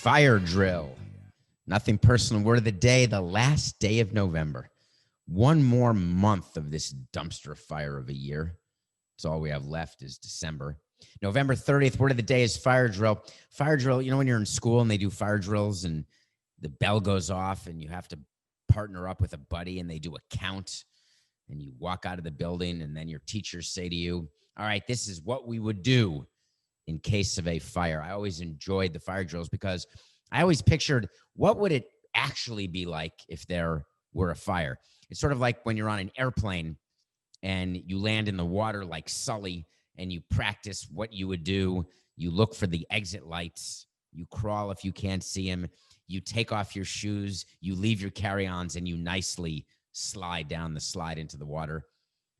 Fire drill. Nothing personal. Word of the day, the last day of November. One more month of this dumpster fire of a year. That's all we have left is December. November 30th, word of the day is fire drill. Fire drill, you know when you're in school and they do fire drills and the bell goes off and you have to partner up with a buddy and they do a count and you walk out of the building and then your teachers say to you, all right, this is what we would do in case of a fire. I always enjoyed the fire drills because I always pictured what would it actually be like if there were a fire. It's sort of like when you're on an airplane and you land in the water like Sully and you practice what you would do. You look for the exit lights. You crawl if you can't see them. You take off your shoes. You leave your carry-ons and you nicely slide down the slide into the water.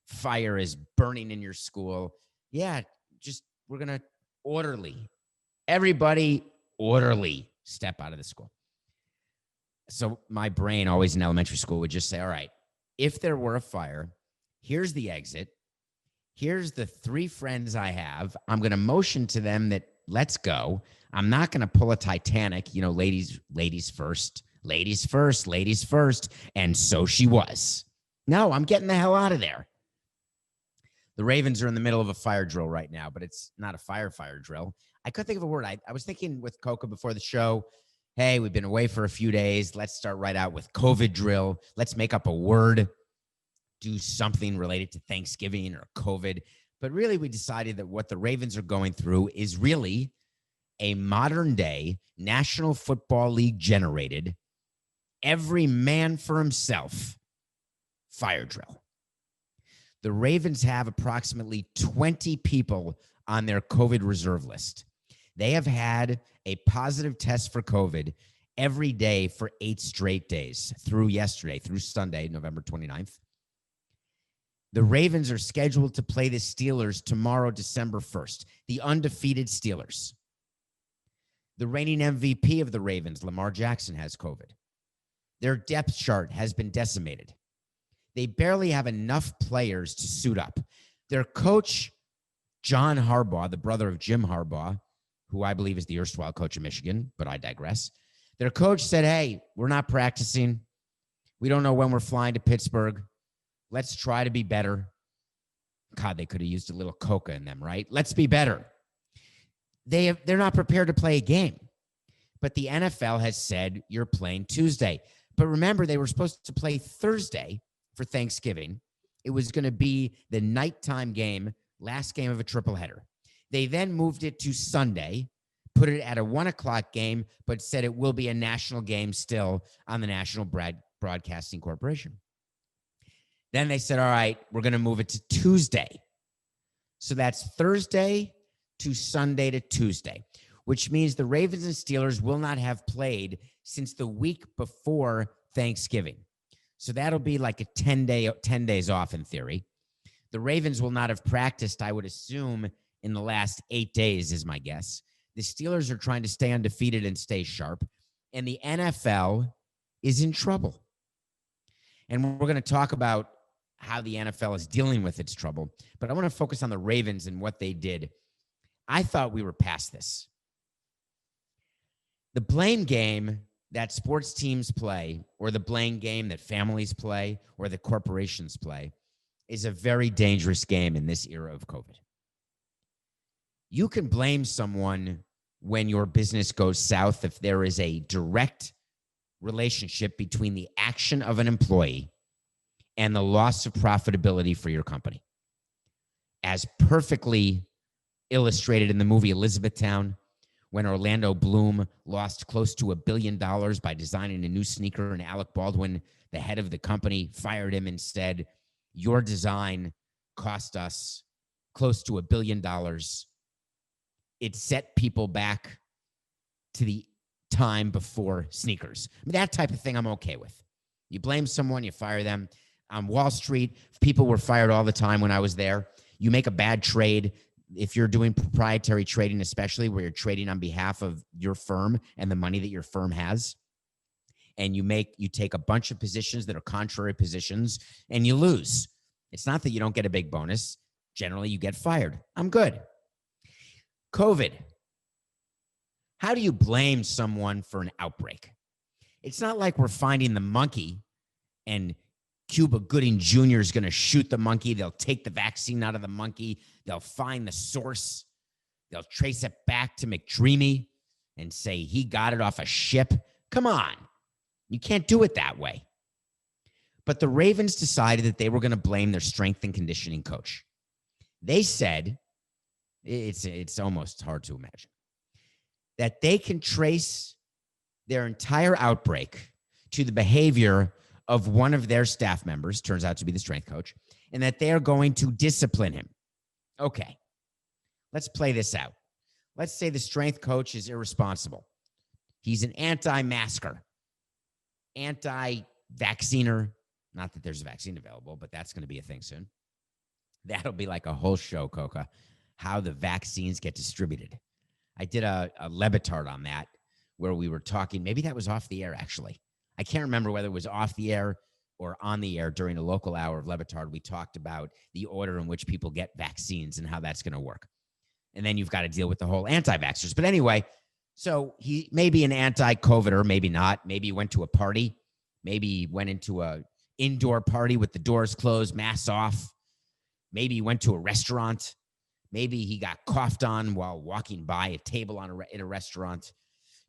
Fire is burning in your school. Yeah, just we're going to orderly. Everybody orderly step out of the school. So my brain always in elementary school would just say, all right, if there were a fire, here's the exit. Here's the three friends I have. I'm going to motion to them that let's go. I'm not going to pull a Titanic, you know, ladies first. And so she was. No, I'm getting the hell out of there. The Ravens are in the middle of a fire drill right now, but it's not a fire drill. I couldn't think of a word. I was thinking with Coca before the show, hey, we've been away for a few days. Let's start right out with COVID drill. Let's make up a word, do something related to Thanksgiving or COVID. But really, we decided that what the Ravens are going through is really a modern day National Football League generated, every man for himself fire drill. The Ravens have approximately 20 people on their COVID reserve list. They have had a positive test for COVID every day for 8 straight days through yesterday, through Sunday, November 29th. The Ravens are scheduled to play the Steelers tomorrow, December 1st, the undefeated Steelers. The reigning MVP of the Ravens, Lamar Jackson, has COVID. Their depth chart has been decimated. They barely have enough players to suit up. Their coach, John Harbaugh, the brother of Jim Harbaugh, who I believe is the erstwhile coach of Michigan, but I digress. Their coach said, hey, we're not practicing. We don't know when we're flying to Pittsburgh. Let's try to be better. God, they could have used a little coca in them, right? Let's be better. They're not prepared to play a game. But the NFL has said you're playing Tuesday. But remember, they were supposed to play Thursday for Thanksgiving. It was going to be the nighttime game, last game of a triple header. They then moved it to Sunday, put it at a 1 o'clock game, but said it will be a national game still on the National Broadcasting Corporation. Then they said, all right, we're going to move it to Tuesday. So that's Thursday to Sunday to Tuesday, which means the Ravens and Steelers will not have played since the week before Thanksgiving. So that'll be like a 10 days off in theory. The Ravens will not have practiced, I would assume, in the last 8 days is my guess. The Steelers are trying to stay undefeated and stay sharp, and the NFL is in trouble. And we're going to talk about how the NFL is dealing with its trouble, but I want to focus on the Ravens and what they did. I thought we were past this. The blame game that sports teams play, or the blame game that families play, or the corporations play, is a very dangerous game in this era of COVID. You can blame someone when your business goes south if there is a direct relationship between the action of an employee and the loss of profitability for your company. As perfectly illustrated in the movie Elizabethtown, when Orlando Bloom lost close to $1 billion by designing a new sneaker, and Alec Baldwin, the head of the company, fired him and said, your design cost us close to $1 billion. It set people back to the time before sneakers. I mean, that type of thing I'm okay with. You blame someone, you fire them. On Wall Street, people were fired all the time when I was there. You make a bad trade. If you're doing proprietary trading, especially where you're trading on behalf of your firm and the money that your firm has, and you take a bunch of positions that are contrary positions and you lose. It's not that you don't get a big bonus. Generally, you get fired. I'm good. COVID. How do you blame someone for an outbreak? It's not like we're finding the monkey and Cuba Gooding Jr. is going to shoot the monkey. They'll take the vaccine out of the monkey. They'll find the source. They'll trace it back to McDreamy and say he got it off a ship. Come on. You can't do it that way. But the Ravens decided that they were going to blame their strength and conditioning coach. They said, it's almost hard to imagine, that they can trace their entire outbreak to the behavior of one of their staff members, turns out to be the strength coach, and that they are going to discipline him. Okay, let's play this out. Let's say the strength coach is irresponsible. He's an anti-masker, anti-vacciner. Not that there's a vaccine available, but that's going to be a thing soon. That'll be like a whole show, Coca, how the vaccines get distributed. I did a Lebitard on that where we were talking. Maybe that was off the air, actually. I can't remember whether it was off the air or on the air during a local hour of Lebitard. We talked about the order in which people get vaccines and how that's going to work. And then you've got to deal with the whole anti-vaxxers. But anyway, so he may be an anti-COVIDer, maybe not. Maybe he went to a party. Maybe he went into a indoor party with the doors closed, masks off. Maybe he went to a restaurant. Maybe he got coughed on while walking by a table in a restaurant.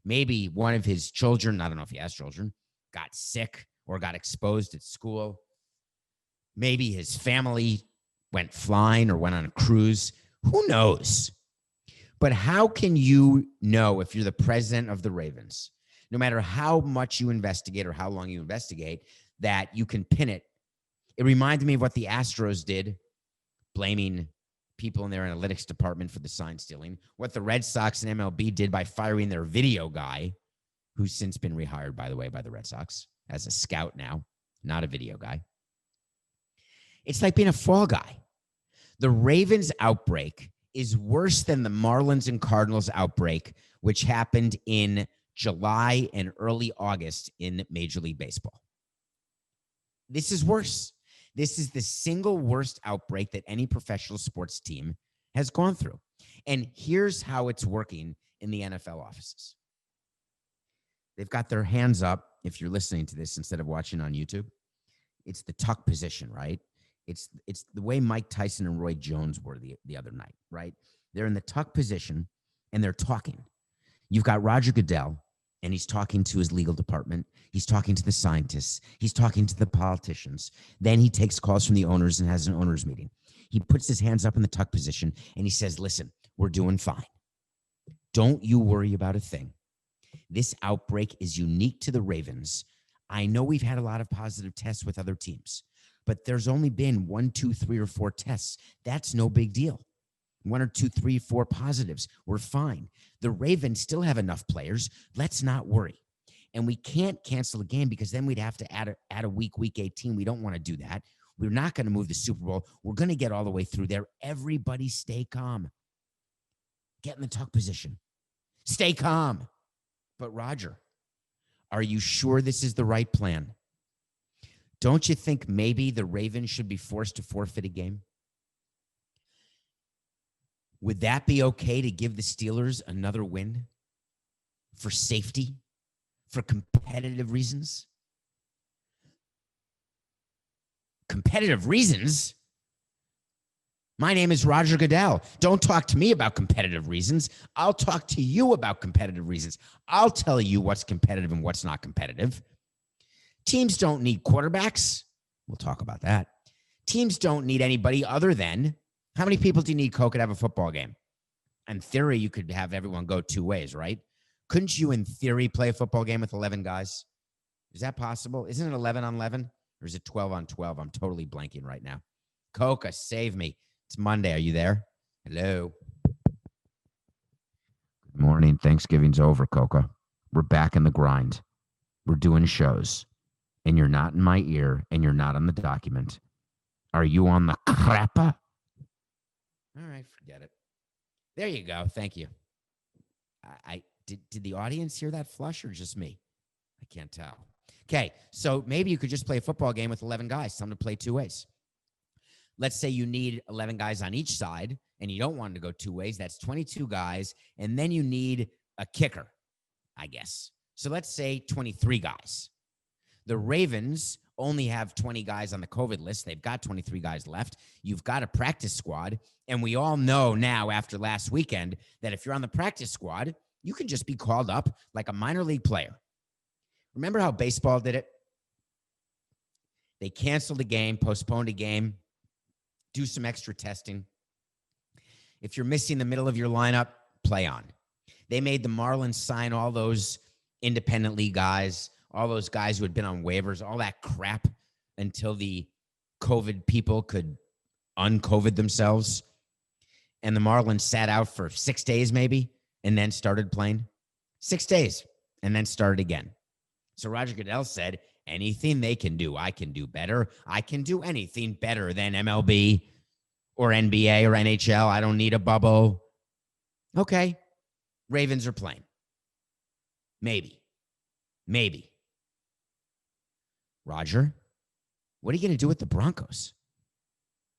Maybe one of his children, I don't know if he has children, got sick or got exposed at school. Maybe his family went flying or went on a cruise. Who knows? But how can you know if you're the president of the Ravens, no matter how much you investigate or how long you investigate, that you can pin it? It reminded me of what the Astros did, blaming people in their analytics department for the sign stealing, what the Red Sox and MLB did by firing their video guy, who's since been rehired, by the way, by the Red Sox as a scout now, not a video guy. It's like being a fall guy. The Ravens outbreak is worse than the Marlins and Cardinals outbreak, which happened in July and early August in Major League Baseball. This is worse. This is the single worst outbreak that any professional sports team has gone through. And here's how it's working in the NFL offices. They've got their hands up. If you're listening to this instead of watching on YouTube, it's the tuck position, right? It's the way Mike Tyson and Roy Jones were the other night, right? They're in the tuck position and they're talking. You've got Roger Goodell, and he's talking to his legal department. He's talking to the scientists. He's talking to the politicians. Then he takes calls from the owners and has an owners meeting. He puts his hands up in the tuck position and he says, listen, we're doing fine. Don't you worry about a thing. This outbreak is unique to the Ravens. I know we've had a lot of positive tests with other teams, but there's only been 1, 2, 3, or 4 tests. That's no big deal. 1 or 2, 3, 4 positives. We're fine. The Ravens still have enough players. Let's not worry. And we can't cancel a game because then we'd have to add a week 18. We don't want to do that. We're not going to move the Super Bowl. We're going to get all the way through there. Everybody stay calm. Get in the tuck position. Stay calm. But Roger, are you sure this is the right plan? Don't you think maybe the Ravens should be forced to forfeit a game? Would that be okay to give the Steelers another win for safety, for competitive reasons? Competitive reasons? My name is Roger Goodell. Don't talk to me about competitive reasons. I'll talk to you about competitive reasons. I'll tell you what's competitive and what's not competitive. Teams don't need quarterbacks. We'll talk about that. Teams don't need anybody other than, how many people do you need, Coke, to have a football game? In theory, you could have everyone go 2 ways, right? Couldn't you, in theory, play a football game with 11 guys? Is that possible? Isn't it 11 on 11? Or is it 12 on 12? I'm totally blanking right now. Coca, save me. It's Monday. Are you there? Hello. Good morning. Thanksgiving's over, Coca. We're back in the grind. We're doing shows. And you're not in my ear, and you're not on the document. Are you on the crapper? All right, forget it. There you go. Thank you. Did the audience hear that flush or just me? I can't tell. Okay, so maybe you could just play a football game with 11 guys. Tell them to play 2 ways. Let's say you need 11 guys on each side, and you don't want to go 2 ways. That's 22 guys. And then you need a kicker, I guess. So let's say 23 guys. The Ravens only have 20 guys on the COVID list. They've got 23 guys left. You've got a practice squad. And we all know now after last weekend that if you're on the practice squad, you can just be called up like a minor league player. Remember how baseball did it? They canceled a game, postponed a game, do some extra testing. If you're missing the middle of your lineup, play on. They made the Marlins sign all those independent league guys, all those guys who had been on waivers, all that crap until the COVID people could un-COVID themselves. And the Marlins sat out for 6 days maybe and then started playing. 6 days and then started again. So Roger Goodell said, anything they can do, I can do better. I can do anything better than MLB or NBA or NHL. I don't need a bubble. Okay. Ravens are playing. Maybe. Roger, what are you going to do with the Broncos?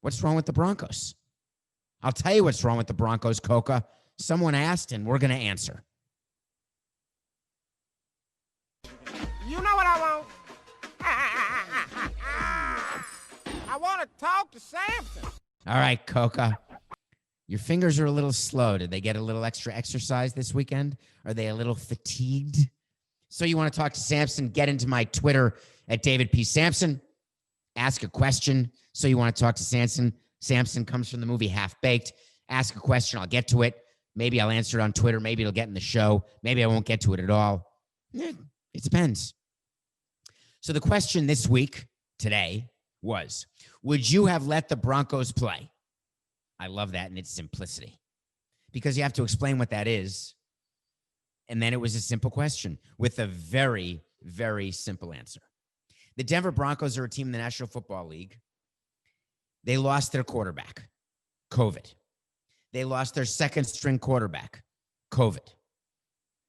What's wrong with the Broncos? I'll tell you what's wrong with the Broncos, Coca. Someone asked, and we're going to answer. You know what I want? I want to talk to Samson. All right, Coca. Your fingers are a little slow. Did they get a little extra exercise this weekend? Are they a little fatigued? So you want to talk to Samson? Get into my Twitter at David P. Samson. Ask a question. So you want to talk to Samson? Samson comes from the movie Half Baked. Ask a question. I'll get to it. Maybe I'll answer it on Twitter. Maybe it'll get in the show. Maybe I won't get to it at all. It depends. So the question this week, today, was, would you have let the Broncos play? I love that in its simplicity because you have to explain what that is. And then it was a simple question with a very, very simple answer. The Denver Broncos are a team in the National Football League. They lost their quarterback, COVID. They lost their second string quarterback, COVID.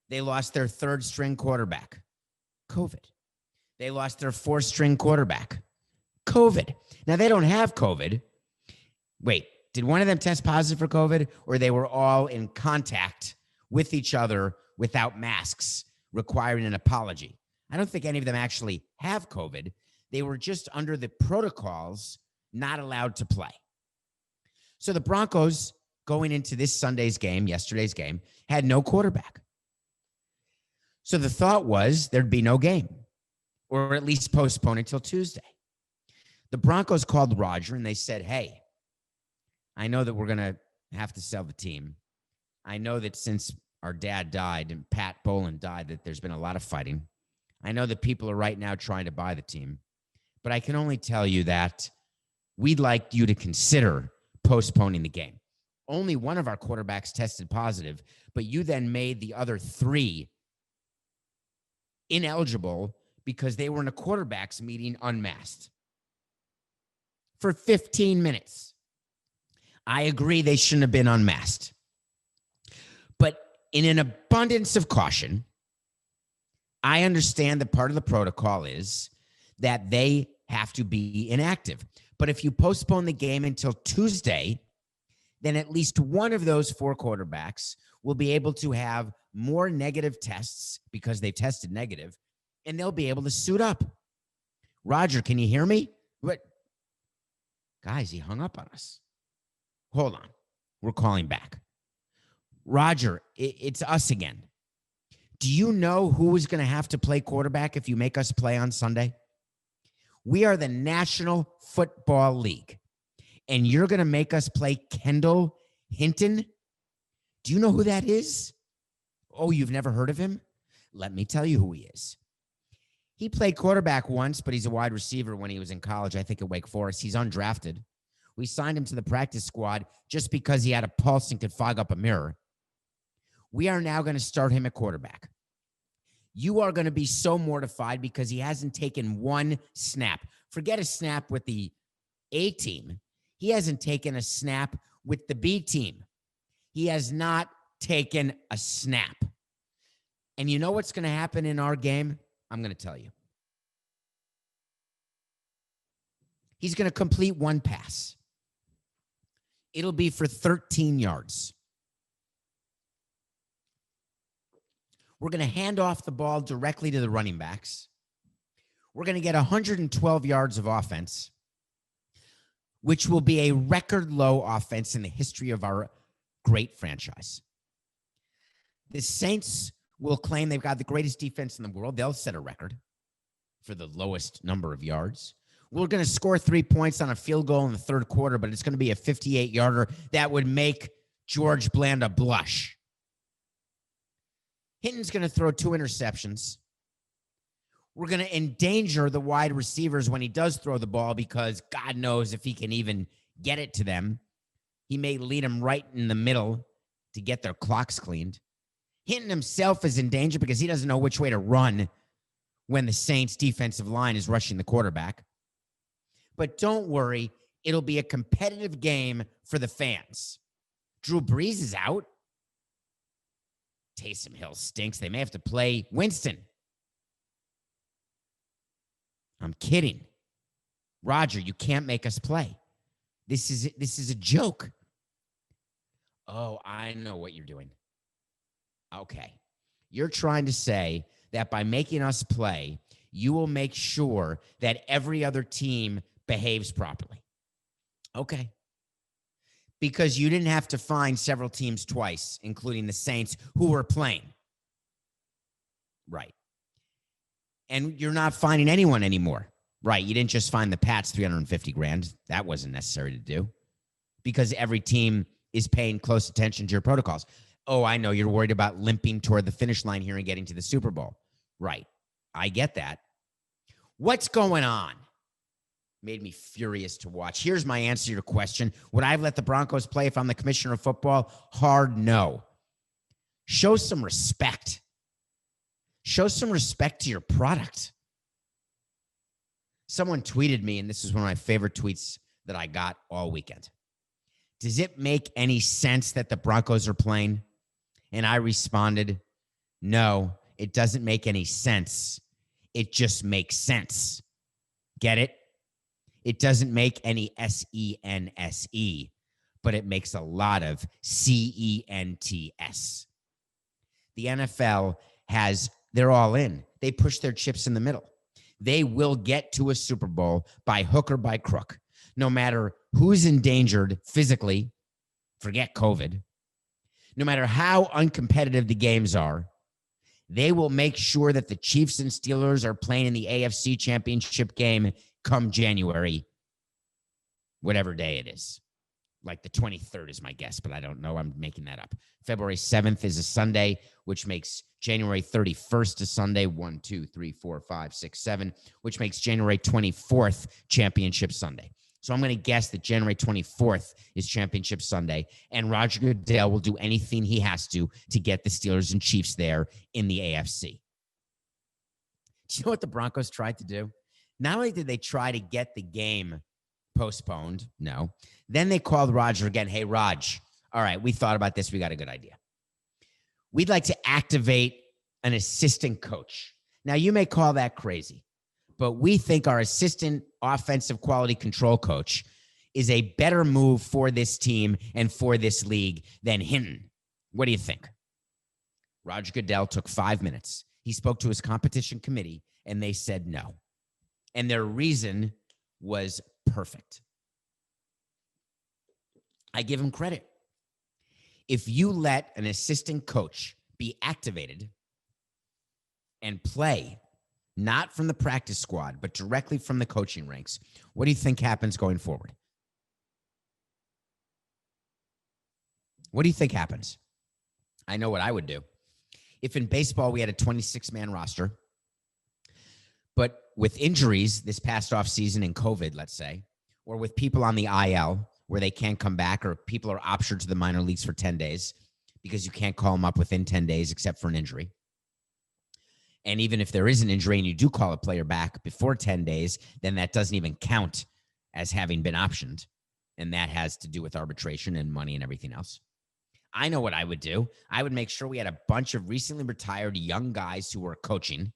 They lost their third string quarterback, COVID. They lost their fourth string quarterback, COVID. Now, they don't have COVID. Wait, did one of them test positive for COVID, or they were all in contact with each other without masks, requiring an apology? I don't think any of them actually have COVID. They were just under the protocols, not allowed to play. So the Broncos, going into this Sunday's game, yesterday's game, had no quarterback. So the thought was there'd be no game, or at least postpone until Tuesday. The Broncos called Roger and they said, hey, I know that we're going to have to sell the team. I know that since our dad died and Pat Bolin died, that there's been a lot of fighting. I know that people are right now trying to buy the team, but I can only tell you that we'd like you to consider postponing the game. Only one of our quarterbacks tested positive, but you then made the other three ineligible because they were in a quarterbacks meeting unmasked for 15 minutes. I agree they shouldn't have been unmasked. But in an abundance of caution, I understand that part of the protocol is that they have to be inactive. But if you postpone the game until Tuesday, then at least one of those four quarterbacks will be able to have more negative tests because they've tested negative, and they'll be able to suit up. Roger, can you hear me? What? Guys, he hung up on us. Hold on. We're calling back. Roger, it's us again. Do you know who is going to have to play quarterback if you make us play on Sunday? We are the National Football League, and you're going to make us play Kendall Hinton? Do you know who that is? Oh, you've never heard of him? Let me tell you who he is. He played quarterback once, but he's a wide receiver when he was in college, I think at Wake Forest. He's undrafted. We signed him to the practice squad just because he had a pulse and could fog up a mirror. We are now going to start him at quarterback. You are going to be so mortified because he hasn't taken one snap. Forget a snap with the A team. He hasn't taken a snap with the B team. He has not taken a snap. And you know what's going to happen in our game? I'm going to tell you. He's going to complete one pass. It'll be for 13 yards. We're going to hand off the ball directly to the running backs. We're going to get 112 yards of offense, which will be a record low offense in the history of our great franchise. The Saints will claim they've got the greatest defense in the world. They'll set a record for the lowest number of yards. We're going to score 3 points on a field goal in the third quarter, but it's going to be a 58-yarder that would make George Blanda blush. Hinton's going to throw 2 interceptions. We're going to endanger the wide receivers when he does throw the ball because God knows if he can even get it to them. He may lead them right in the middle to get their clocks cleaned. Hinton himself is in danger because he doesn't know which way to run when the Saints' defensive line is rushing the quarterback. But don't worry, it'll be a competitive game for the fans. Drew Brees is out. Taysom Hill stinks. They may have to play Winston. I'm kidding. Roger, you can't make us play. This is a joke. Oh, I know what you're doing. Okay. You're trying to say that by making us play, you will make sure that every other team behaves properly. Okay. Because you didn't have to find several teams twice, including the Saints, who were playing. Right. And you're not finding anyone anymore. Right. You didn't just find the Pats $350,000. That wasn't necessary to do because every team is paying close attention to your protocols. Oh, I know you're worried about limping toward the finish line here and getting to the Super Bowl. Right. I get that. What's going on? Made me furious to watch. Here's my answer to your question. Would I have let the Broncos play if I'm the commissioner of football? Hard no. Show some respect. Show some respect to your product. Someone tweeted me, and this is one of my favorite tweets that I got all weekend. Does it make any sense that the Broncos are playing? And I responded, no, it doesn't make any sense. It just makes sense. Get it? It doesn't make any S-E-N-S-E, but it makes a lot of C-E-N-T-S. The NFL they're all in. They push their chips in the middle. They will get to a Super Bowl by hook or by crook, no matter who's endangered physically, forget COVID, no matter how uncompetitive the games are, they will make sure that the Chiefs and Steelers are playing in the AFC Championship game come January, whatever day it is. Like the 23rd is my guess, but I don't know. I'm making that up. February 7th is a Sunday, which makes January 31st a Sunday. 1, 2, 3, 4, 5, 6, 7, which makes January 24th Championship Sunday. So I'm going to guess that January 24th is Championship Sunday, and Roger Goodell will do anything he has to get the Steelers and Chiefs there in the AFC. Do you know what the Broncos tried to do? Not only did they try to get the game postponed, no. Then they called Roger again. Hey, Raj, all right, we thought about this. We got a good idea. We'd like to activate an assistant coach. Now, you may call that crazy, but we think our assistant offensive quality control coach is a better move for this team and for this league than Hinton. What do you think? Roger Goodell took 5 minutes. He spoke to his competition committee, and they said no. And their reason was perfect. I give him credit. If you let an assistant coach be activated and play, not from the practice squad, but directly from the coaching ranks, what do you think happens going forward? What do you think happens? I know what I would do. If in baseball we had a 26-man roster, but with injuries this past offseason in COVID, let's say, or with people on the IL where they can't come back, or people are optioned to the minor leagues for 10 days because you can't call them up within 10 days except for an injury. And even if there is an injury and you do call a player back before 10 days, then that doesn't even count as having been optioned. And that has to do with arbitration and money and everything else. I know what I would do. I would make sure we had a bunch of recently retired young guys who were coaching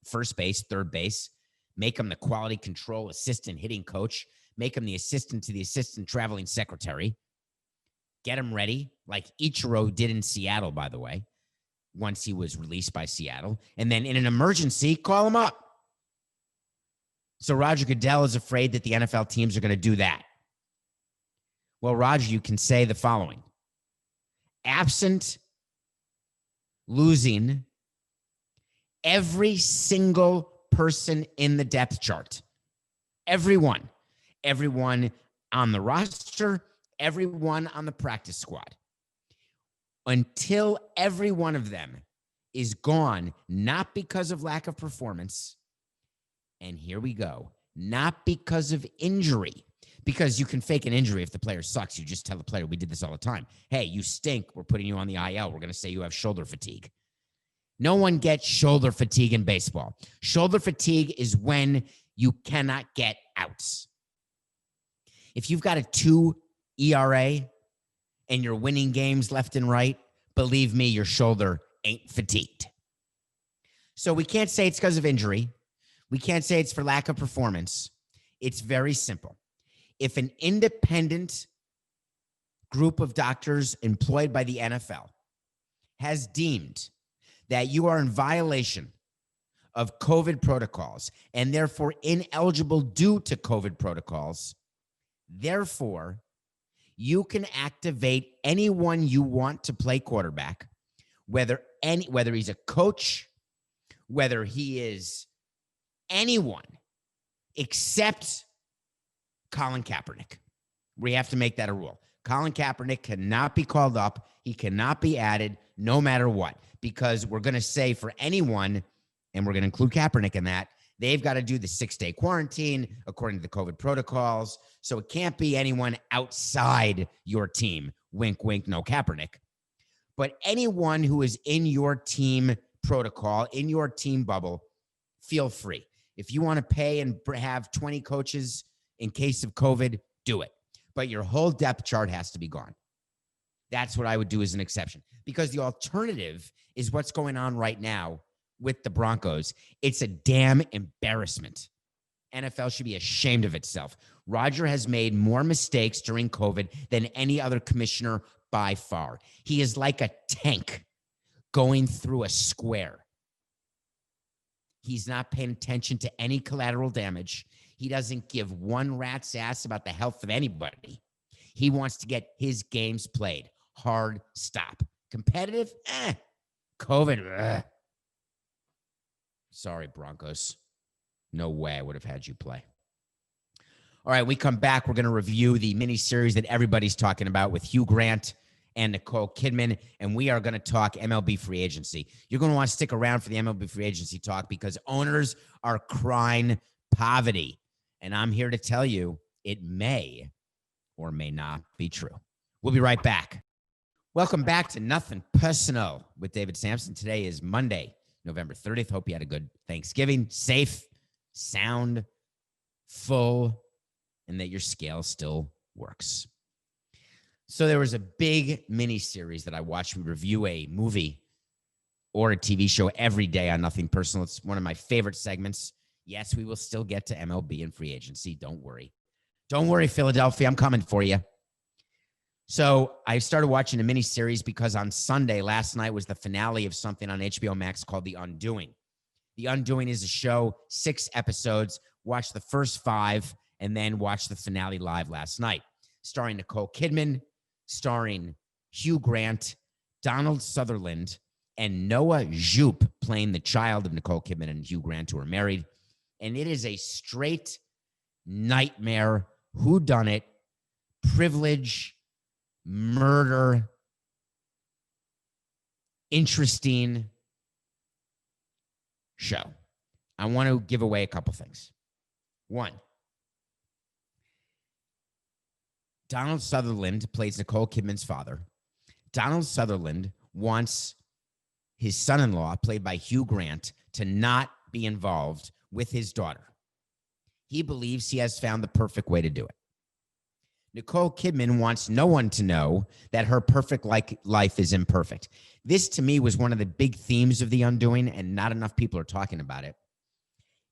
first base, third base, make them the quality control assistant hitting coach, make them the assistant to the assistant traveling secretary, get them ready, like Ichiro did in Seattle, by the way. once he was released by Seattle. And then in an emergency, call him up. So Roger Goodell is afraid that the NFL teams are going to do that. Well, Roger, you can say the following. Absent losing every single person in the depth chart, everyone on the roster, everyone on the practice squad, until every one of them is gone, not because of lack of performance, and here we go, not because of injury, because you can fake an injury if the player sucks. You just tell the player, we did this all the time. Hey, you stink. We're putting you on the IL. We're going to say you have shoulder fatigue. No one gets shoulder fatigue in baseball. Shoulder fatigue is when you cannot get outs. If you've got a 2 ERA and you're winning games left and right, believe me, your shoulder ain't fatigued. So we can't say it's because of injury. We can't say it's for lack of performance. It's very simple. If an independent group of doctors employed by the NFL has deemed that you are in violation of COVID protocols and therefore ineligible due to COVID protocols, therefore, you can activate anyone you want to play quarterback, whether he's a coach, whether he is anyone except Colin Kaepernick. We have to make that a rule. Colin Kaepernick cannot be called up. He cannot be added no matter what, because we're going to say for anyone, and we're going to include Kaepernick in that, they've got to do the 6-day quarantine according to the COVID protocols. So it can't be anyone outside your team. Wink, wink, no Kaepernick. But anyone who is in your team protocol, in your team bubble, feel free. If you want to pay and have 20 coaches in case of COVID, do it. But your whole depth chart has to be gone. That's what I would do as an exception, because the alternative is what's going on right now with the Broncos. It's a damn embarrassment. NFL should be ashamed of itself. Roger has made more mistakes during COVID than any other commissioner by far. He is like a tank going through a square. He's not paying attention to any collateral damage. He doesn't give one rat's ass about the health of anybody. He wants to get his games played. Hard stop. Competitive? COVID? Sorry, Broncos. No way I would have had you play. All right, we come back. We're going to review the mini-series that everybody's talking about with Hugh Grant and Nicole Kidman, and we are going to talk MLB free agency. You're going to want to stick around for the MLB free agency talk because owners are crying poverty. And I'm here to tell you it may or may not be true. We'll be right back. Welcome back to Nothing Personal with David Samson. Today is Monday, November 30th. Hope you had a good Thanksgiving, safe, sound, full, and that your scale still works. So there was a big mini series that I watched. We review a movie or a TV show every day on Nothing Personal. It's one of my favorite segments. Yes, we will still get to MLB and free agency. Don't worry. Don't worry, Philadelphia. I'm coming for you. So I started watching a mini series because on Sunday, last night, was the finale of something on HBO Max called The Undoing. The Undoing is a show, 6 episodes. Watched the first 5 and then watched the finale live last night. Starring Nicole Kidman, starring Hugh Grant, Donald Sutherland, and Noah Jupe playing the child of Nicole Kidman and Hugh Grant, who are married. And it is a straight nightmare, whodunit, privilege, murder, interesting show. I want to give away a couple things. One, Donald Sutherland plays Nicole Kidman's father. Donald Sutherland wants his son-in-law, played by Hugh Grant, to not be involved with his daughter. He believes he has found the perfect way to do it. Nicole Kidman wants no one to know that her perfect life is imperfect. This, to me, was one of the big themes of The Undoing, and not enough people are talking about it.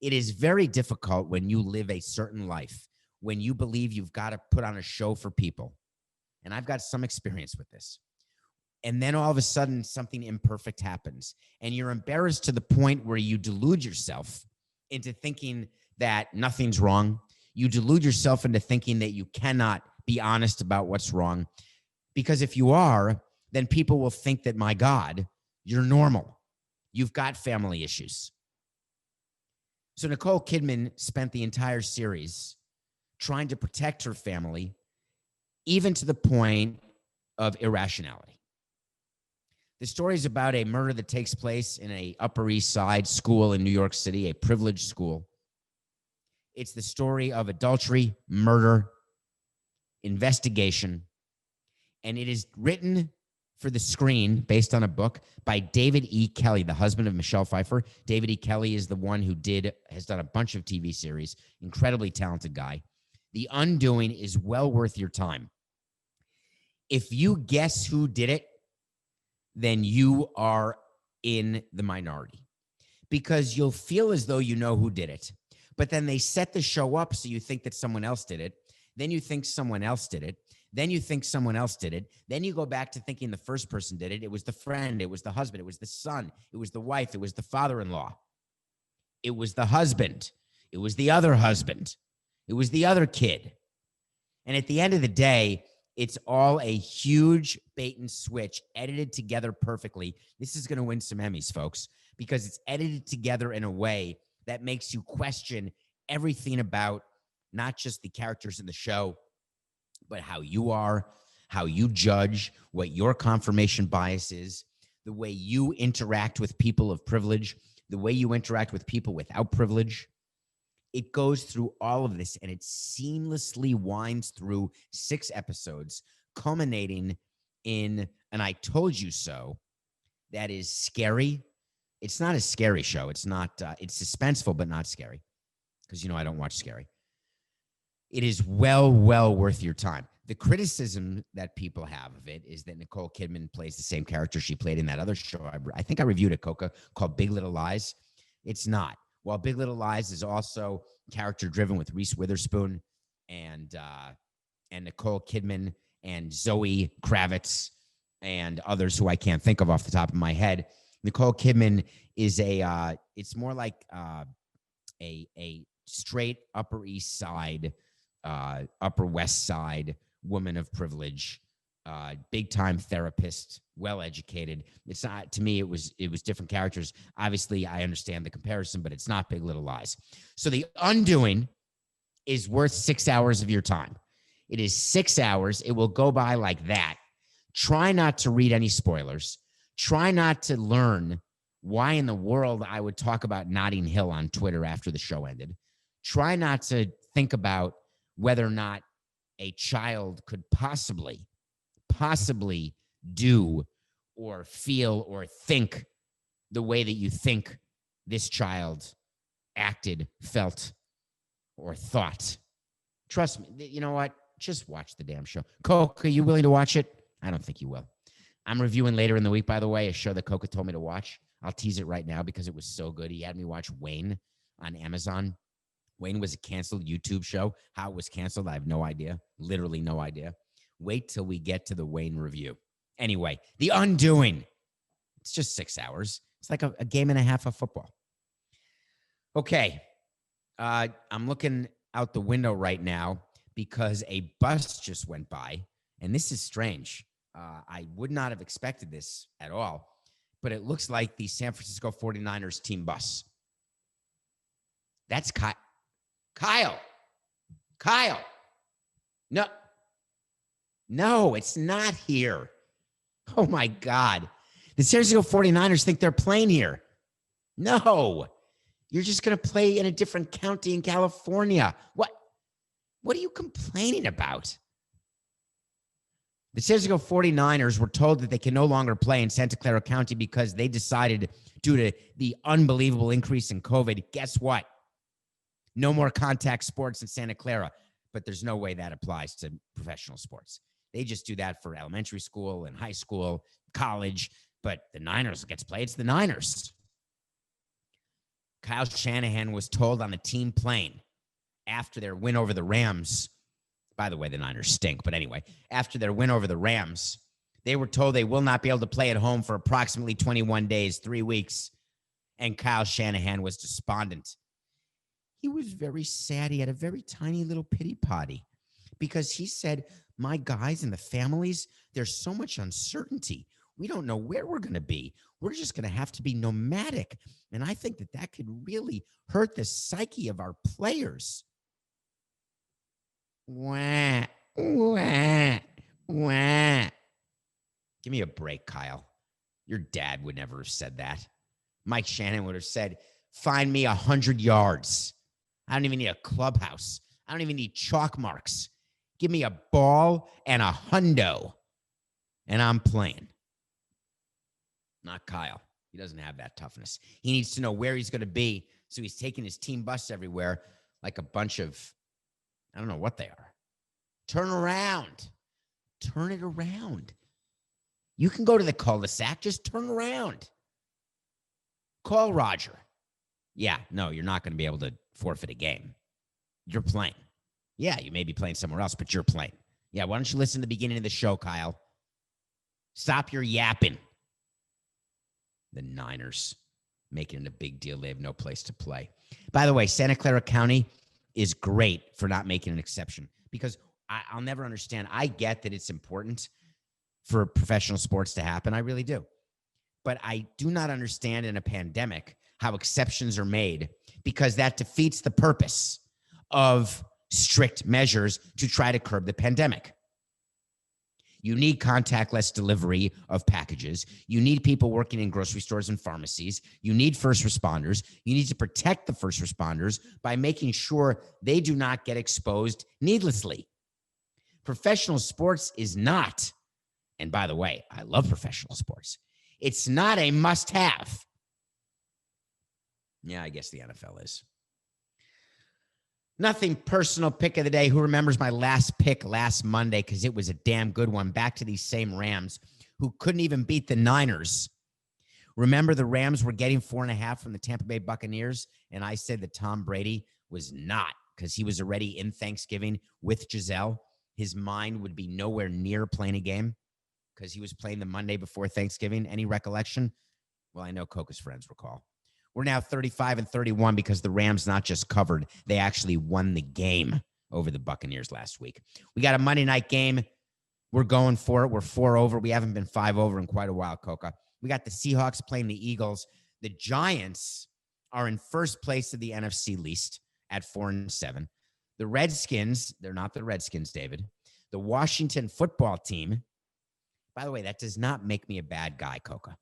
It is very difficult when you live a certain life, when you believe you've got to put on a show for people. And I've got some experience with this. And then all of a sudden, something imperfect happens. And you're embarrassed to the point where you delude yourself into thinking that nothing's wrong. You delude yourself into thinking that you cannot be honest about what's wrong. Because if you are, then people will think that, my God, you're normal. You've got family issues. So Nicole Kidman spent the entire series trying to protect her family, even to the point of irrationality. The story is about a murder that takes place in a Upper East Side school in New York City, a privileged school. It's the story of adultery, murder, investigation, and it is written for the screen based on a book by David E. Kelley, the husband of Michelle Pfeiffer. David E. Kelley is the one who has done a bunch of TV series, incredibly talented guy. The Undoing is well worth your time. If you guess who did it, then you are in the minority, because you'll feel as though you know who did it, but then they set the show up so you think that someone else did it. Then you think someone else did it. Then you think someone else did it. Then you go back to thinking the first person did it. It was the friend. It was the husband. It was the son. It was the wife. It was the father-in-law. It was the husband. It was the other husband. It was the other kid. And at the end of the day, it's all a huge bait and switch edited together perfectly. This is going to win some Emmys, folks, because it's edited together in a way that makes you question everything about not just the characters in the show, but how you are, how you judge, what your confirmation bias is, the way you interact with people of privilege, the way you interact with people without privilege. It goes through all of this, and it seamlessly winds through 6 episodes, culminating in an I Told You So that is scary. It's not a scary show. It's not. It's suspenseful, but not scary, because, I don't watch scary. It is well worth your time. The criticism that people have of it is that Nicole Kidman plays the same character she played in that other show. I think I reviewed it, Coca, called Big Little Lies. It's not. While Big Little Lies is also character-driven with Reese Witherspoon and Nicole Kidman and Zoe Kravitz and others who I can't think of off the top of my head, Nicole Kidman is it's more like a straight Upper East Side, Upper West Side woman of privilege, big-time therapist, well-educated. It's not, to me, it was different characters. Obviously, I understand the comparison, but it's not Big Little Lies. So The Undoing is worth 6 hours of your time. It is 6 hours. It will go by like that. Try not to read any spoilers. Try not to learn why in the world I would talk about Notting Hill on Twitter after the show ended. Try not to think about whether or not a child could possibly do or feel or think the way that you think this child acted, felt, or thought. Trust me, you know what? Just watch the damn show. Coke, are you willing to watch it? I don't think you will. I'm reviewing later in the week, by the way, a show that Coca told me to watch. I'll tease it right now because it was so good. He had me watch Wayne on Amazon. Wayne was a canceled YouTube show. How it was canceled, I have no idea. Literally no idea. Wait till we get to the Wayne review. Anyway, The Undoing. It's just 6 hours. It's like a game and a half of football. Okay. I'm looking out the window right now because a bus just went by, and this is strange. I would not have expected this at all, but it looks like the San Francisco 49ers team bus. That's Kyle. No, it's not here. Oh, my God. The San Francisco 49ers think they're playing here. No, you're just going to play in a different county in California. What are you complaining about? The San Francisco 49ers were told that they can no longer play in Santa Clara County because they decided, due to the unbelievable increase in COVID, guess what? No more contact sports in Santa Clara. But there's no way that applies to professional sports. They just do that for elementary school and high school, college. But the Niners gets played. It's the Niners. Kyle Shanahan was told on the team plane after their win over the Rams. By the way, the Niners stink. But anyway, after their win over the Rams, They were told they will not be able to play at home for approximately 21 days, 3 weeks. And Kyle Shanahan was despondent. He was very sad. He had a very tiny little pity potty because he said, my guys and the families, there's so much uncertainty. We don't know where we're going to be. We're just going to have to be nomadic. And I think that that could really hurt the psyche of our players. Wah, wah, wah. Give me a break, Kyle. Your dad would never have said that. Mike Shannon would have said, find me 100 yards. I don't even need a clubhouse. I don't even need chalk marks. Give me a ball and a hundo, and I'm playing. Not Kyle. He doesn't have that toughness. He needs to know where he's going to be, so he's taking his team bus everywhere like a bunch of, I don't know what they are. Turn around. Turn it around. You can go to the cul-de-sac. Just turn around. Call Roger. Yeah, no, you're not going to be able to forfeit a game. You're playing. Yeah, you may be playing somewhere else, but you're playing. Yeah, why don't you listen to the beginning of the show, Kyle? Stop your yapping. The Niners making it a big deal. They have no place to play. By the way, Santa Clara County is great for not making an exception because I'll never understand. I get that it's important for professional sports to happen. I really do. But I do not understand in a pandemic how exceptions are made because that defeats the purpose of strict measures to try to curb the pandemic. You need contactless delivery of packages. You need people working in grocery stores and pharmacies. You need first responders. You need to protect the first responders by making sure they do not get exposed needlessly. Professional sports is not, and by the way, I love professional sports. It's not a must-have. Yeah, I guess the NFL is. Nothing personal. Pick of the day. Who remembers my last pick last Monday? Because it was a damn good one. Back to these same Rams who couldn't even beat the Niners. Remember the Rams were getting 4.5 from the Tampa Bay Buccaneers? And I said that Tom Brady was not because he was already in Thanksgiving with Giselle. His mind would be nowhere near playing a game because he was playing the Monday before Thanksgiving. Any recollection? Well, I know Coca's friends recall. We're now 35-31 because the Rams not just covered, they actually won the game over the Buccaneers last week. We got a Monday night game. We're going for it. We're 4 over. We haven't been 5 over in quite a while, Coca. We got the Seahawks playing the Eagles. The Giants are in first place of the NFC least at 4-7. The Redskins, they're not the Redskins, David. The Washington football team, by the way, that does not make me a bad guy, Coca,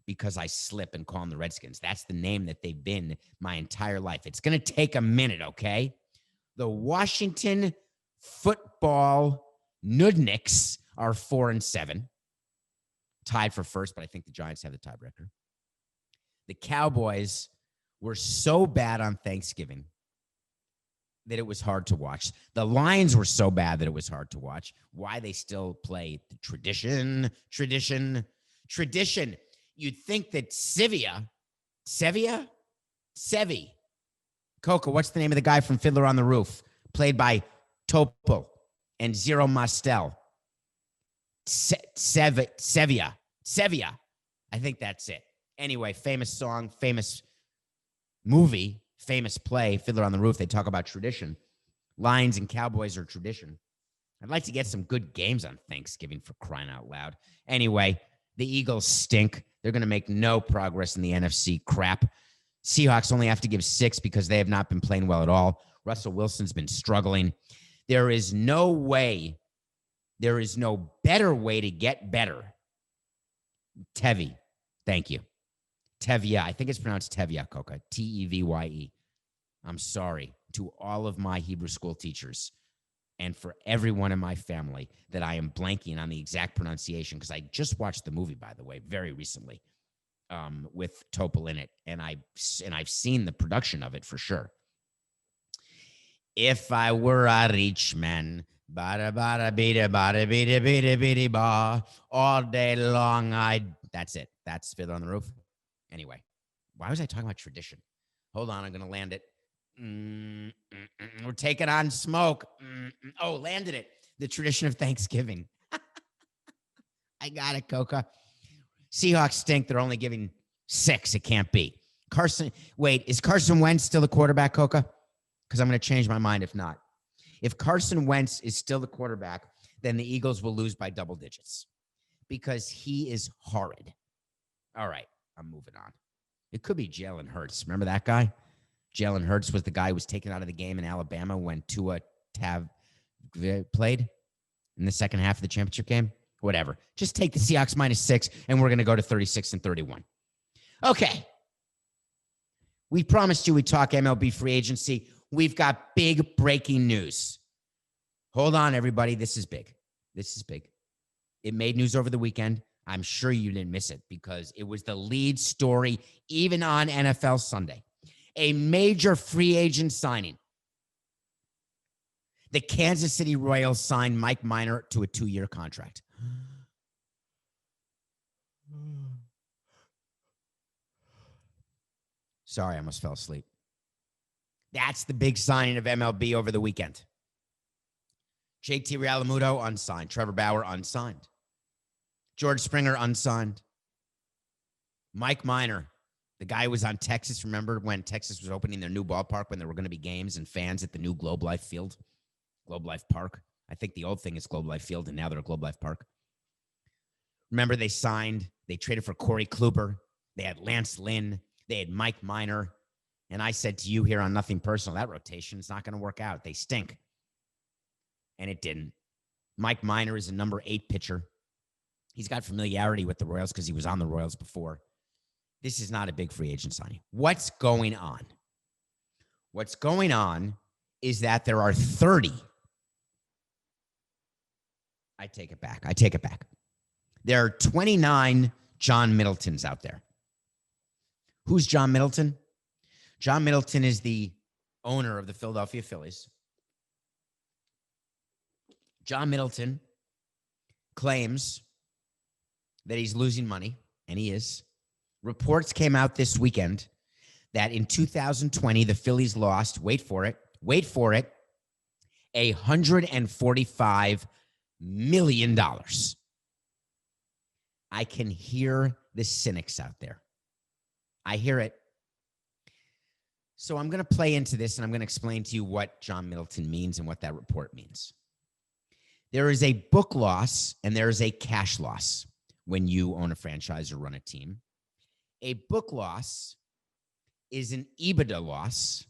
because I slip and call them the Redskins. That's the name that they've been my entire life. It's going to take a minute, okay? The Washington football Nudniks are 4-7, tied for first, but I think the Giants have the tiebreaker. The Cowboys were so bad on Thanksgiving that it was hard to watch. The Lions were so bad that it was hard to watch. Why they still play the tradition. You'd think that Sevi, Coca, what's the name of the guy from Fiddler on the Roof? Played by Topol and Zero Mostel. Sevilla. I think that's it. Anyway, famous song, famous movie, famous play, Fiddler on the Roof. They talk about tradition. Lions and Cowboys are tradition. I'd like to get some good games on Thanksgiving for crying out loud. Anyway, the Eagles stink. They're going to make no progress in the NFC crap. Seahawks only have to give 6 because they have not been playing well at all. Russell Wilson's been struggling. There is no better way to get better. Tevye. Thank you. Tevye. I think it's pronounced Tevye, Coca. Tevye. I'm sorry to all of my Hebrew school teachers and for everyone in my family that I am blanking on the exact pronunciation because I just watched the movie, by the way, very recently with Topol in it, and I've seen the production of it for sure. If I were a rich man, bada bada bida bada bida bida bida ba, all day long that's it. That's Fiddler on the Roof. Anyway, why was I talking about tradition? Hold on, I'm gonna land it. We're taking on smoke. Oh, landed it. The tradition of Thanksgiving. I got it, Coca. Seahawks stink. They're only giving 6. It can't be. Is Carson Wentz still the quarterback, Coca? Because I'm going to change my mind if not. If Carson Wentz is still the quarterback, then the Eagles will lose by double digits because he is horrid. All right, I'm moving on. It could be Jalen Hurts. Remember that guy? Jalen Hurts was the guy who was taken out of the game in Alabama when Tua played in the second half of the championship game. Whatever. Just take the Seahawks -6, and we're going to go to 36-31. Okay. We promised you we'd talk MLB free agency. We've got big breaking news. Hold on, everybody. This is big. This is big. It made news over the weekend. I'm sure you didn't miss it because it was the lead story even on NFL Sunday. A major free agent signing. The Kansas City Royals signed Mike Minor to a 2-year contract. Sorry, I almost fell asleep. That's the big signing of MLB over the weekend. JT Realmuto, unsigned. Trevor Bauer, unsigned. George Springer, unsigned. Mike Minor, the guy who was on Texas. Remember when Texas was opening their new ballpark when there were going to be games and fans at the new Globe Life Field? Globe Life Park. I think the old thing is Globe Life Field, and now they're at Globe Life Park. Remember they traded for Corey Kluber. They had Lance Lynn. They had Mike Minor. And I said to you here on Nothing Personal, that rotation is not going to work out. They stink. And it didn't. Mike Minor is a number 8 pitcher. He's got familiarity with the Royals because he was on the Royals before. This is not a big free agent signing. What's going on? What's going on is that there are 30. I take it back. There are 29 John Middletons out there. Who's John Middleton? John Middleton is the owner of the Philadelphia Phillies. John Middleton claims that he's losing money, and he is. Reports came out this weekend that in 2020, the Phillies lost, wait for it, $145 million. I can hear the cynics out there. I hear it. So I'm going to play into this, and I'm going to explain to you what John Middleton means and what that report means. There is a book loss, and there is a cash loss when you own a franchise or run a team. A book loss is an EBITDA loss,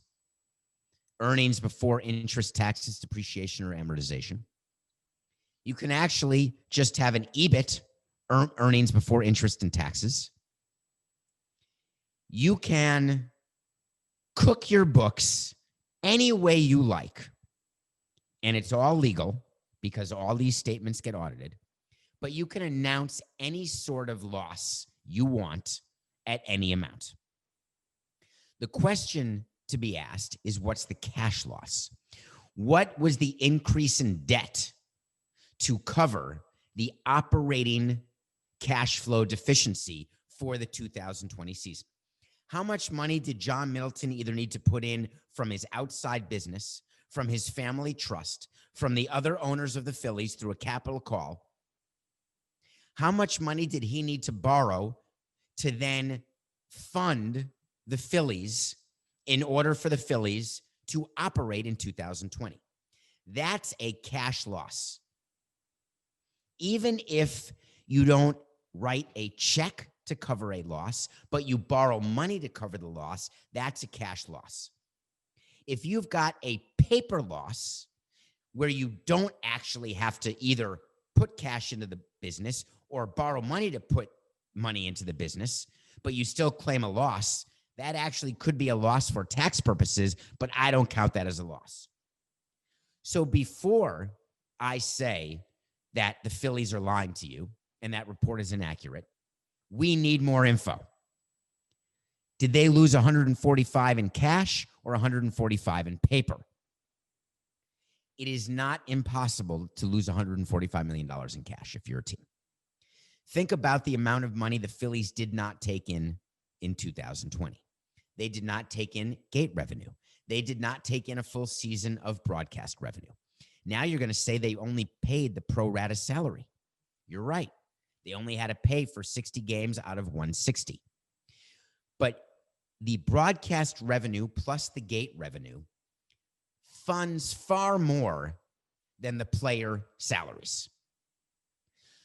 earnings before interest, taxes, depreciation, or amortization. You can actually just have an EBIT, earnings before interest and taxes. You can cook your books any way you like, and it's all legal because all these statements get audited, but you can announce any sort of loss you want at any amount. The question to be asked is, what's the cash loss? What was the increase in debt to cover the operating cash flow deficiency for the 2020 season? How much money did John Middleton either need to put in from his outside business, from his family trust, from the other owners of the Phillies through a capital call? How much money did he need to borrow to then fund the Phillies in order for the Phillies to operate in 2020? That's a cash loss. Even if you don't write a check to cover a loss, but you borrow money to cover the loss, that's a cash loss. If you've got a paper loss where you don't actually have to either put cash into the business or borrow money to put money into the business, but you still claim a loss, that actually could be a loss for tax purposes, but I don't count that as a loss. So before I say that the Phillies are lying to you and that report is inaccurate, we need more info. Did they lose 145 in cash or 145 in paper? It is not impossible to lose $145 million in cash if you're a team. Think about the amount of money the Phillies did not take in 2020. They did not take in gate revenue. They did not take in a full season of broadcast revenue. Now you're going to say they only paid the pro rata salary. You're right. They only had to pay for 60 games out of 160. But the broadcast revenue plus the gate revenue funds far more than the player salaries.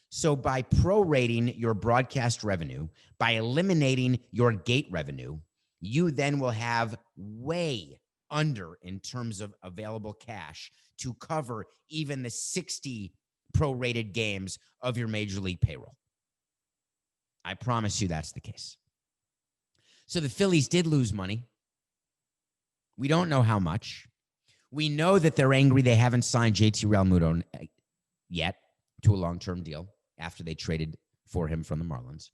So by prorating your broadcast revenue, by eliminating your gate revenue, you then will have way under in terms of available cash to cover even the 60 prorated games of your major league payroll. I promise you that's the case. So the Phillies did lose money. We don't know how much. We know that they're angry they haven't signed JT Realmuto yet to a long-term deal after they traded for him from the Marlins.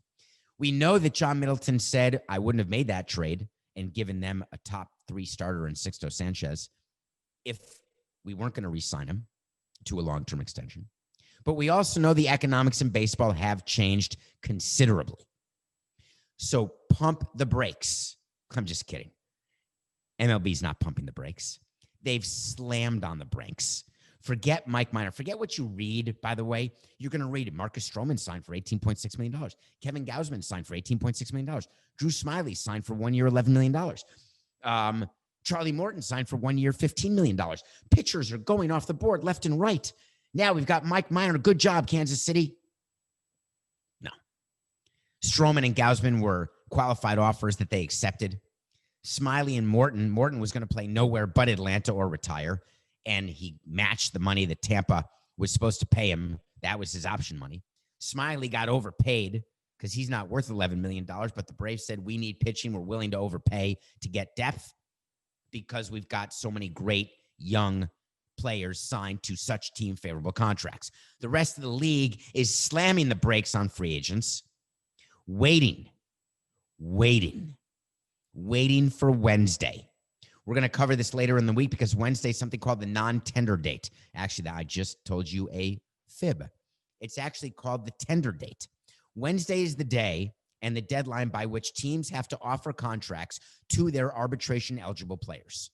We know that John Middleton said, I wouldn't have made that trade and given them a top 3 starter in Sixto Sanchez if we weren't going to re-sign him to a long-term extension. But we also know the economics in baseball have changed considerably. So pump the brakes. I'm just kidding. MLB's not pumping the brakes. They've slammed on the brakes. Forget Mike Minor. Forget what you read, by the way. You're going to read it. Marcus Stroman signed for $18.6 million. Kevin Gausman signed for $18.6 million. Drew Smyly signed for 1 year, $11 million. Charlie Morton signed for 1 year, $15 million. Pitchers are going off the board left and right. Now we've got Mike Minor. Good job, Kansas City. No. Stroman and Gausman were qualified offers that they accepted. Smyly and Morton was going to play nowhere but Atlanta or retire, and he matched the money that Tampa was supposed to pay him. That was his option money. Smyly got overpaid because he's not worth $11 million, but the Braves said, we need pitching. We're willing to overpay to get depth because we've got so many great young players signed to such team favorable contracts. The rest of the league is slamming the brakes on free agents, waiting for Wednesday. We're going to cover this later in the week because Wednesday is something called the non-tender date. Actually, I just told you a fib. It's actually called the tender date. Wednesday is the day and the deadline by which teams have to offer contracts to their arbitration-eligible players.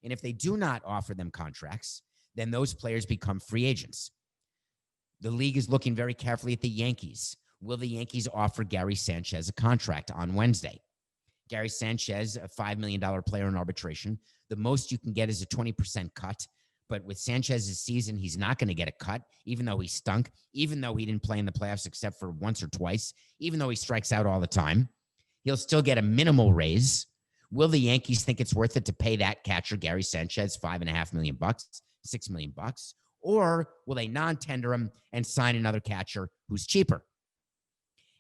And if they do not offer them contracts, then those players become free agents. The league is looking very carefully at the Yankees. Will the Yankees offer Gary Sanchez a contract on Wednesday? Gary Sanchez, a $5 million player in arbitration. The most you can get is a 20% cut. But with Sanchez's season, he's not going to get a cut, even though he stunk, even though he didn't play in the playoffs except for once or twice, even though he strikes out all the time. He'll still get a minimal raise. Will the Yankees think it's worth it to pay that catcher, Gary Sanchez, $5.5 million, $6 million? Or will they non-tender him and sign another catcher who's cheaper?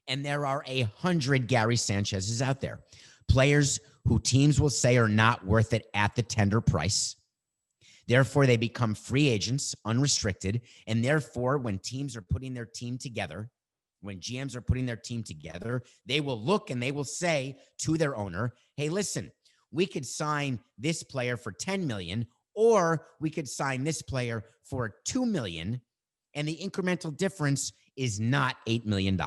And there are 100 Gary Sanchez's out there. Players who teams will say are not worth it at the tender price. Therefore, they become free agents, unrestricted. And therefore, when teams are putting their team together, when GMs are putting their team together, they will look and they will say to their owner, hey, listen, we could sign this player for $10 million, or we could sign this player for $2 million. And the incremental difference is not $8 million.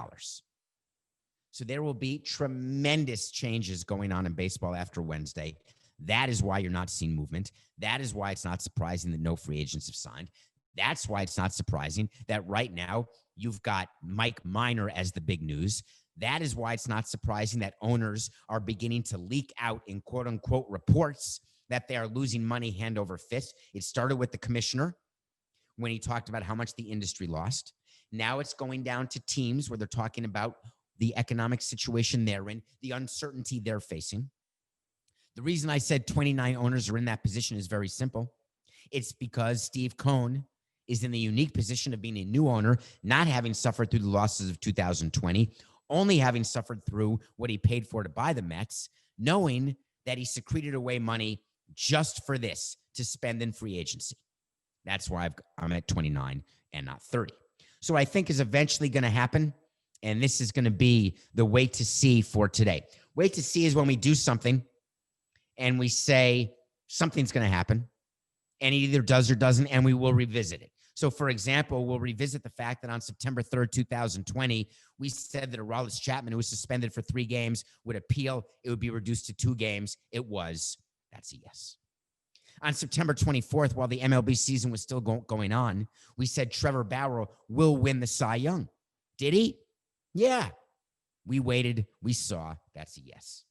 So there will be tremendous changes going on in baseball after Wednesday. That is why you're not seeing movement. That is why it's not surprising that no free agents have signed. That's why it's not surprising that right now you've got Mike Minor as the big news. That is why it's not surprising that owners are beginning to leak out in quote-unquote reports that they are losing money hand over fist. It started with the commissioner when he talked about how much the industry lost. Now it's going down to teams where they're talking about the economic situation they're in, the uncertainty they're facing. The reason I said 29 owners are in that position is very simple. It's because Steve Cohen is in the unique position of being a new owner, not having suffered through the losses of 2020, only having suffered through what he paid for to buy the Mets, knowing that he secreted away money just for this to spend in free agency. That's why I'm at 29 and not 30. So I think is eventually going to happen. And this is going to be the wait to see for today. Wait to see is when we do something and we say something's going to happen, and it either does or doesn't, and we will revisit it. So, for example, we'll revisit the fact that on September 3rd, 2020, we said that Aroldis Chapman, who was suspended for 3 games, would appeal. It would be reduced to 2 games. It was. That's a yes. On September 24th, while the MLB season was still going on, we said Trevor Bauer will win the Cy Young. Did he? Yeah. We waited. We saw. That's a yes.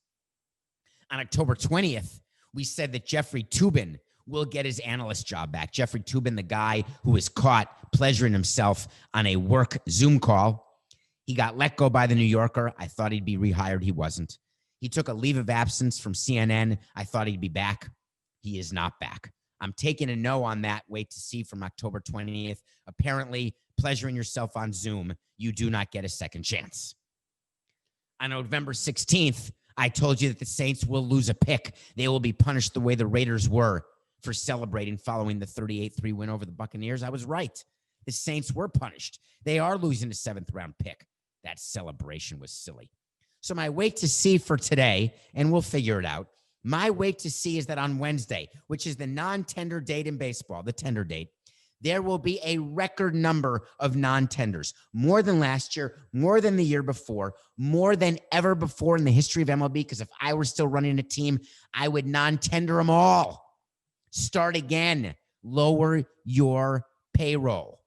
On October 20th, we said that Jeffrey Toobin will get his analyst job back. Jeffrey Toobin, the guy who was caught pleasuring himself on a work Zoom call. He got let go by the New Yorker. I thought he'd be rehired. He wasn't. He took a leave of absence from CNN. I thought he'd be back. He is not back. I'm taking a no on that. Wait to see from October 20th. Apparently, pleasuring yourself on Zoom, you do not get a second chance. On November 16th, I told you that the Saints will lose a pick. They will be punished the way the Raiders were for celebrating following the 38-3 win over the Buccaneers. I was right. The Saints were punished. They are losing a 7th-round pick. That celebration was silly. So my wait to see for today, and we'll figure it out, my wait to see is that on Wednesday, which is the non-tender date in baseball, the tender date, there will be a record number of non-tenders, more than last year, more than the year before, more than ever before in the history of MLB, because if I were still running a team, I would non-tender them all. Start again. Lower your payroll.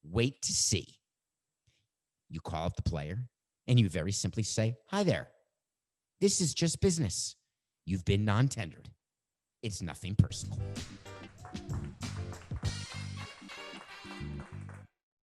Wait to see. You call up the player, and you very simply say, hi there. This is just business. You've been non-tendered. It's nothing personal.